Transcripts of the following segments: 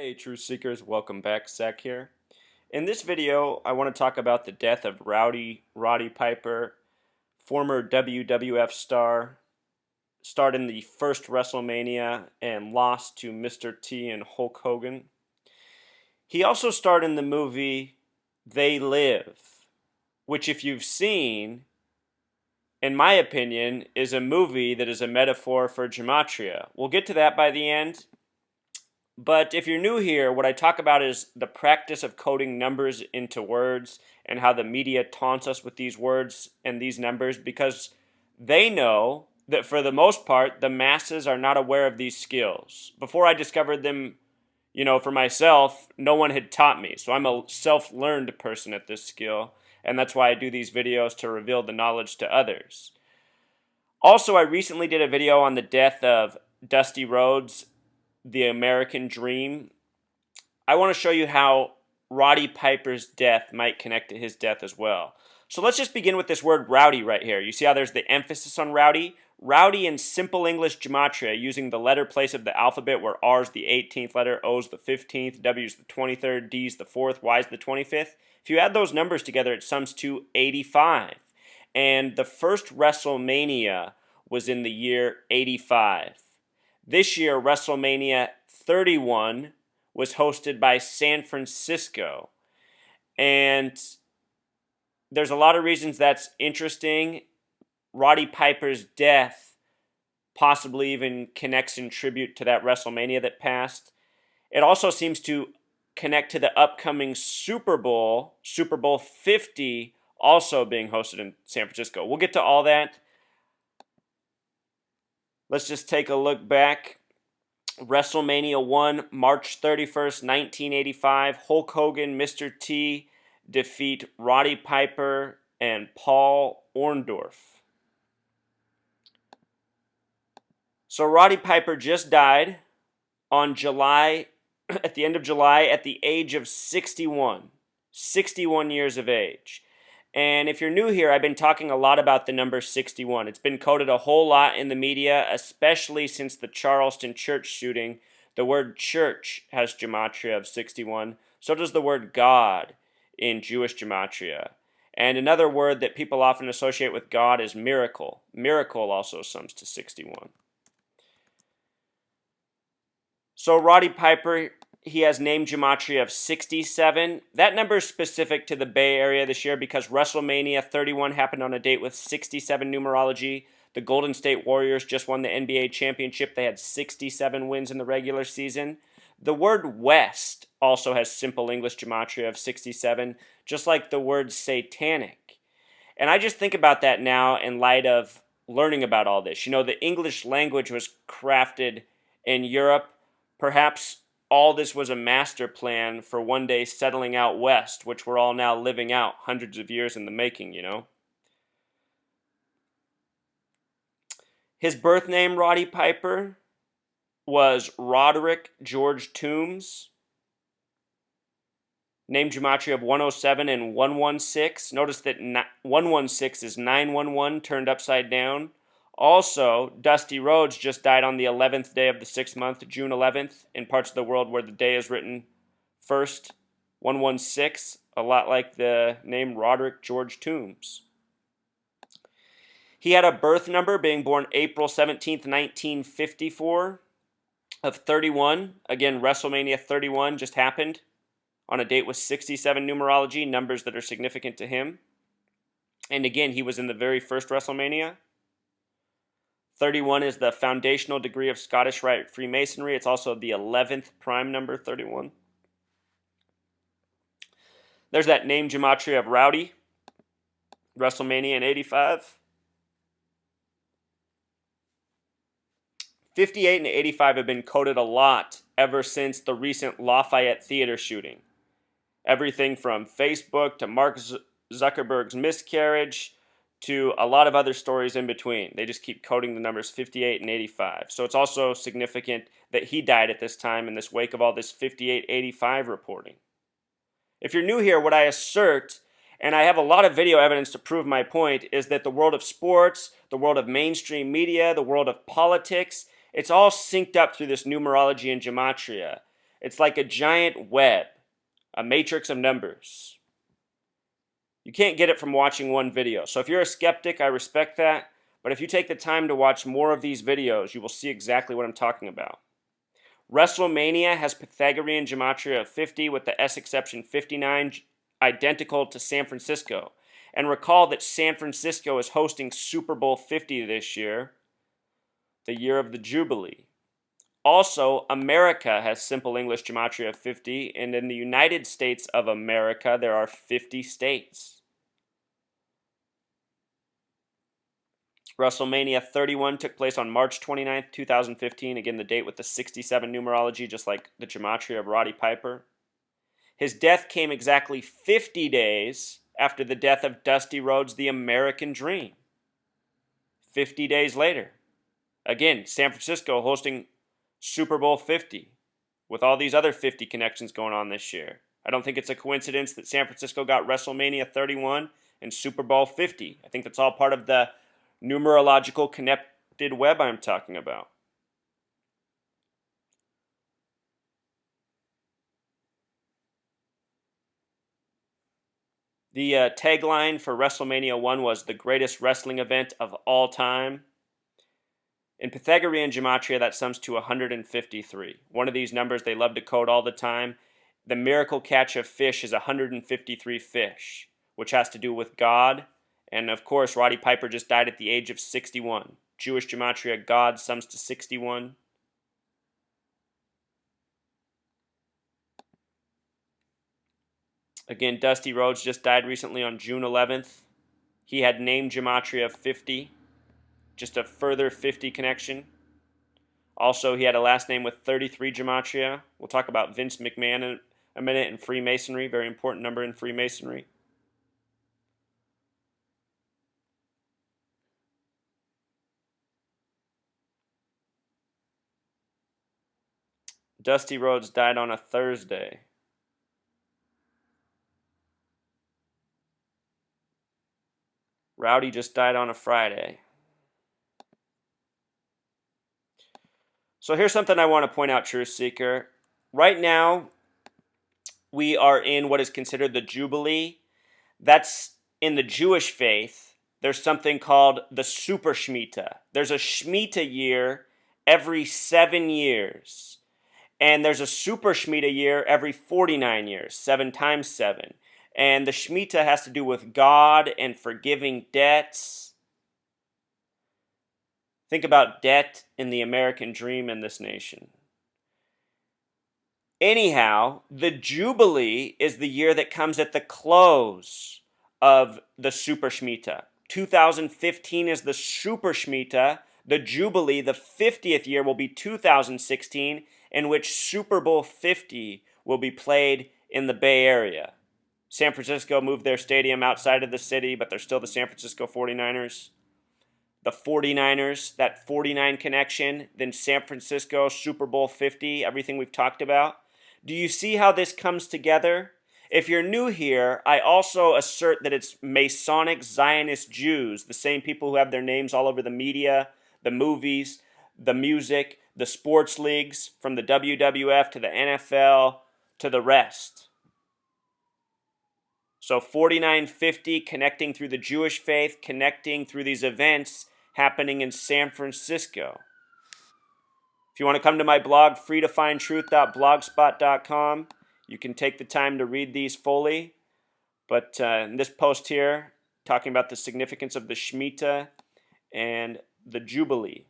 Hey Truth Seekers, welcome back. Zach here. In this video, I want to talk about the death of Roddy Piper, former WWF star, starred in the first WrestleMania and lost to Mr. T and Hulk Hogan. He also starred in the movie They Live, which if you've seen, in my opinion, is a movie that is a metaphor for gematria. We'll get to that by the end. But if you're new here, what I talk about is the practice of coding numbers into words and how the media taunts us with these words and these numbers because they know that for the most part, the masses are not aware of these skills. Before I discovered them, for myself, no one had taught me. So I'm a self-learned person at this skill, and that's why I do these videos to reveal the knowledge to others. Also, I recently did a video on the death of Dusty Rhodes, the American Dream. I want to show you how Roddy Piper's death might connect to his death as well. So let's just begin with this word rowdy right here. You see how there's the emphasis on rowdy? Rowdy in simple English gematria using the letter place of the alphabet where R is the 18th letter, O is the 15th, W is the 23rd, D is the 4th, Y is the 25th. If you add those numbers together, it sums to 85. And the first WrestleMania was in the year 85. This year, WrestleMania 31 was hosted by San Francisco. And there's a lot of reasons that's interesting. Roddy Piper's death possibly even connects in tribute to that WrestleMania that passed. It also seems to connect to the upcoming Super Bowl, Super Bowl 50, also being hosted in San Francisco. We'll get to all that. Let's just take a look back. WrestleMania 1, March 31st, 1985. Hulk Hogan, Mr. T defeat Roddy Piper and Paul Orndorff. So Roddy Piper just died on at the end of July, at the age of 61. 61 years of age. And if you're new here, I've been talking a lot about the number 61. It's been coded a whole lot in the media, especially since the Charleston church shooting. The word church has gematria of 61. So does the word God in Jewish gematria. And another word that people often associate with God is miracle. Miracle also sums to 61. So Roddy Piper, he has name gematria of 67. That number is specific to the Bay Area this year because WrestleMania 31 happened on a date with 67 numerology. The Golden State Warriors just won the NBA championship. They had 67 wins in the regular season. The word West also has simple English gematria of 67, just like the word satanic. And I just think about that now in light of learning about all this. The English language was crafted in Europe. Perhaps all this was a master plan for one day settling out west, which we're all now living out hundreds of years in the making, His birth name, Roddy Piper, was Roderick George Toombs. Name gematria of 107 and 116. Notice that 116 is 911 turned upside down. Also, Dusty Rhodes just died on the 11th day of the 6th month, June 11th, in parts of the world where the day is written first. 116, a lot like the name Roderick George Toombs. He had a birth number, being born April 17th, 1954, of 31. Again, WrestleMania 31 just happened on a date with 67 numerology, numbers that are significant to him. And again, he was in the very first WrestleMania. 31 is the foundational degree of Scottish Rite Freemasonry. It's also the 11th prime number, 31. There's that name gematria of Rowdy, WrestleMania in 85. 58 and 85 have been coded a lot ever since the recent Lafayette Theater shooting. Everything from Facebook to Mark Zuckerberg's miscarriage to a lot of other stories in between. They just keep coding the numbers 58 and 85. So it's also significant that he died at this time in this wake of all this 58-85 reporting. If you're new here, what I assert, and I have a lot of video evidence to prove my point, is that the world of sports, the world of mainstream media, the world of politics, it's all synced up through this numerology and gematria. It's like a giant web, a matrix of numbers. You can't get it from watching one video. So if you're a skeptic, I respect that. But if you take the time to watch more of these videos, you will see exactly what I'm talking about. WrestleMania has Pythagorean gematria of 50 with the S exception 59 identical to San Francisco. And recall that San Francisco is hosting Super Bowl 50 this year, the year of the Jubilee. Also, America has simple English gematria of 50, and in the United States of America, there are 50 states. WrestleMania 31 took place on March 29th, 2015. Again, the date with the 67 numerology, just like the gematria of Roddy Piper. His death came exactly 50 days after the death of Dusty Rhodes, the American Dream. 50 days later. Again, San Francisco hosting Super Bowl 50 with all these other 50 connections going on this year. I don't think it's a coincidence that San Francisco got WrestleMania 31 and Super Bowl 50. I think that's all part of the numerological connected web I'm talking about. The tagline for WrestleMania 1 was the greatest wrestling event of all time. In Pythagorean gematria, that sums to 153. One of these numbers they love to quote all the time. The miracle catch of fish is 153 fish, which has to do with God. And of course, Roddy Piper just died at the age of 61. Jewish gematria, God sums to 61. Again, Dusty Rhodes just died recently on June 11th. He had name gematria of 50, just a further 50 connection. Also, he had a last name with 33 gematria. We'll talk about Vince McMahon in a minute in Freemasonry, very important number in Freemasonry. Dusty Rhodes died on a Thursday. Rowdy just died on a Friday. So here's something I want to point out, Truth Seeker. Right now, we are in what is considered the Jubilee. That's in the Jewish faith. There's something called the Super Shemitah. There's a Shemitah year every 7 years. And there's a Super Shemitah year every 49 years, 7 times 7. And the Shemitah has to do with God and forgiving debts. Think about debt in the American dream in this nation. Anyhow, the Jubilee is the year that comes at the close of the Super Shemitah. 2015 is the Super Shemitah. The Jubilee, the 50th year, will be 2016, in which Super Bowl 50 will be played in the Bay Area. San Francisco moved their stadium outside of the city, but they're still the San Francisco 49ers. The 49ers, that 49 connection, then San Francisco, Super Bowl 50, everything we've talked about. Do you see how this comes together? If you're new here, I also assert that it's Masonic Zionist Jews, the same people who have their names all over the media, the movies, the music, the sports leagues, from the WWF to the NFL to the rest. So 4950 connecting through the Jewish faith, connecting through these events happening in San Francisco. If you want to come to my blog, freetofindtruth.blogspot.com, you can take the time to read these fully. But in this post here, talking about the significance of the Shemitah and the Jubilee.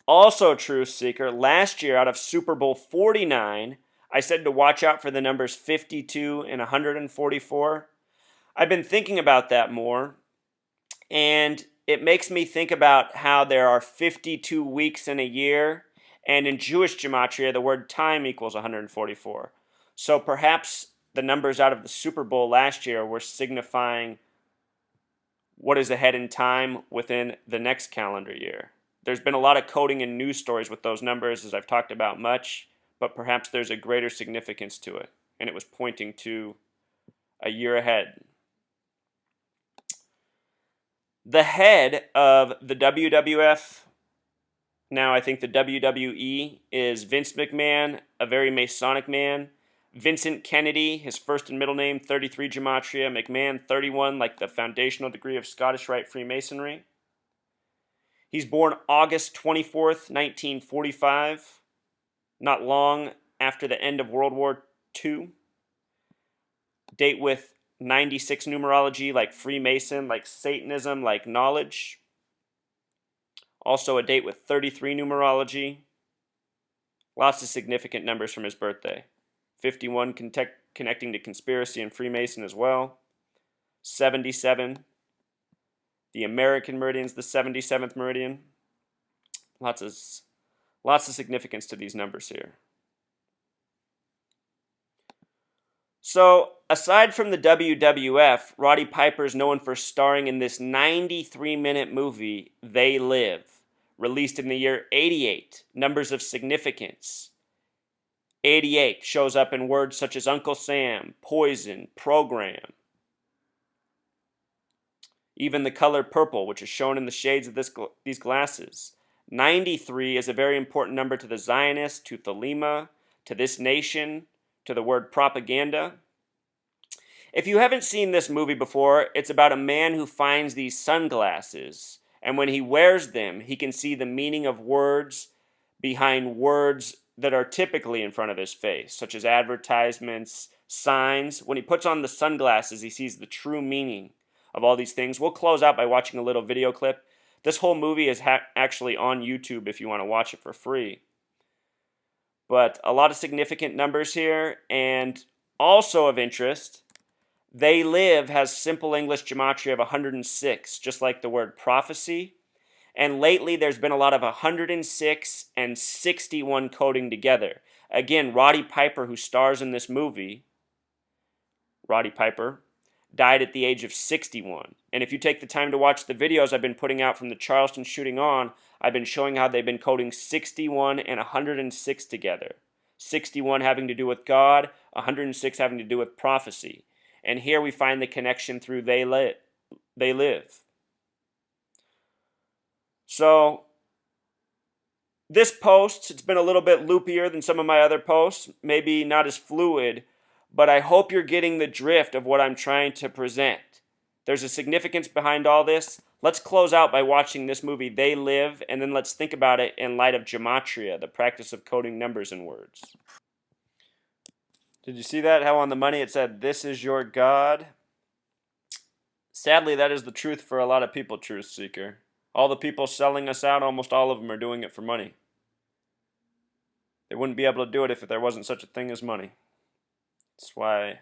Also, Truth Seeker, last year out of Super Bowl 49, I said to watch out for the numbers 52 and 144. I've been thinking about that more, and it makes me think about how there are 52 weeks in a year, and in Jewish gematria, the word time equals 144. So perhaps the numbers out of the Super Bowl last year were signifying what is ahead in time within the next calendar year. There's been a lot of coding and news stories with those numbers, as I've talked about much, but perhaps there's a greater significance to it, and it was pointing to a year ahead. The head of the WWF Now I think the WWE is Vince McMahon, a very Masonic man. Vincent Kennedy, his first and middle name, 33 Gematria. McMahon, 31, like the foundational degree of Scottish Rite Freemasonry. He's born August 24th, 1945, not long after the end of World War II. Date with 96 numerology, like Freemason, like Satanism, like knowledge. Also a date with 33 numerology. Lots of significant numbers from his birthday. 51 connecting to conspiracy and Freemason as well. 77. The American meridian's the 77th meridian. Lots of significance to these numbers here. So, aside from the WWF, Roddy Piper is known for starring in this 93-minute movie, They Live, released in the year 88. Numbers of significance. 88 shows up in words such as Uncle Sam, poison, program. Even the color purple, which is shown in the shades of these glasses. 93 is a very important number to the Zionists, to Thelema, to this nation, to the word propaganda. If you haven't seen this movie before, it's about a man who finds these sunglasses, and when he wears them, he can see the meaning of words behind words that are typically in front of his face, such as advertisements, signs. When he puts on the sunglasses, he sees the true meaning of all these things. We'll close out by watching a little video clip. This whole movie is actually on YouTube if you want to watch it for free. But a lot of significant numbers here, and also of interest, They Live has simple English gematria of 106, just like the word prophecy. And lately there's been a lot of 106 and 61 coding together. Again, Roddy Piper, who stars in this movie, Roddy Piper, died at the age of 61. And if you take the time to watch the videos I've been putting out from the Charleston shooting on, I've been showing how they've been coding 61 and 106 together. 61 having to do with God, 106 having to do with prophecy. And here we find the connection through They Live. So, this post, it's been a little bit loopier than some of my other posts, maybe not as fluid, but I hope you're getting the drift of what I'm trying to present. There's a significance behind all this. Let's close out by watching this movie, They Live, and then let's think about it in light of gematria, the practice of coding numbers and words. Did you see that? How on the money it said, "This is your God"? Sadly, that is the truth for a lot of people, Truth Seeker. All the people selling us out, almost all of them are doing it for money. They wouldn't be able to do it if there wasn't such a thing as money. That's why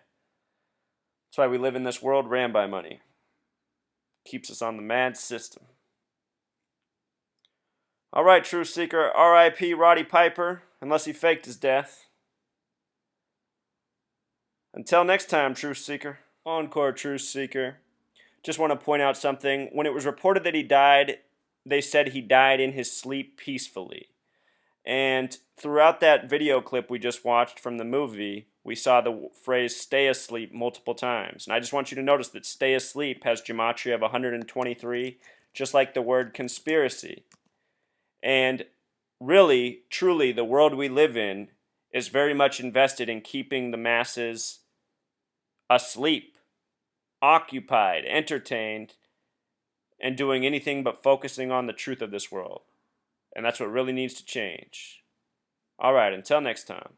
we live in this world ran by money. Keeps us on the mad system. All right, Truth Seeker, R.I.P. Roddy Piper, unless he faked his death. Until next time, Truth Seeker. Encore, Truth Seeker. Just want to point out something. When it was reported that he died, they said he died in his sleep peacefully. And throughout that video clip we just watched from the movie, we saw the phrase "stay asleep" multiple times. And I just want you to notice that "stay asleep" has gematria of 123, just like the word conspiracy. And really, truly, the world we live in is very much invested in keeping the masses asleep, occupied, entertained, and doing anything but focusing on the truth of this world. And that's what really needs to change. All right, until next time.